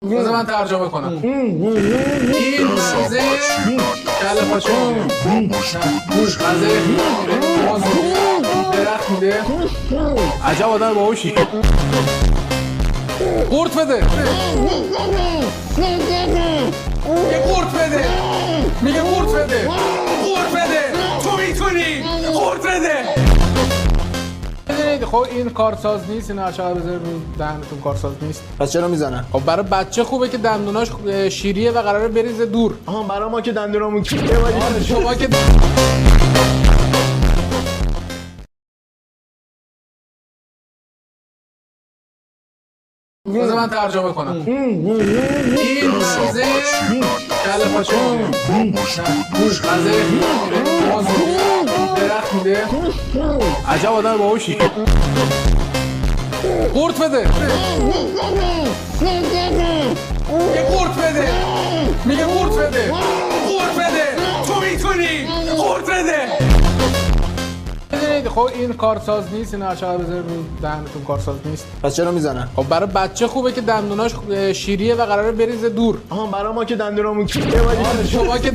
بذار من ترجمه کنم. این مغزه کله پاچه غذای درخت میده. عجب آدم باهوشی. قورت بده. یه قورت بده. میگه قورت بده. قورت بده. تو میتونی. قورت بده. خب این کارساز نیست، این هرچقدر بذارید رو دهنتون کارساز نیست. پس چرا میزنن؟ خب برای بچه خوبه که دندوناش شیریه و قراره بریزه دور. آها برای ما که دندونامون کیه آره شما که بذار من ترجمه کنم. این مغزه کله پاچه غذای درخت میده. عجب آدم باهوشی. قورت بده. یه قورت بده. میگه قورت بده. قورت بده. تو میتونی. قورت بده. خب این کارساز نیست، این هرچقدر بذارید رو دهنتون کارساز نیست. پس چرا میزنن؟ خب برای بچه خوبه که دندوناش شیریه و قراره بریزه دور. آها برای ما که دندونامون کیه آره شما که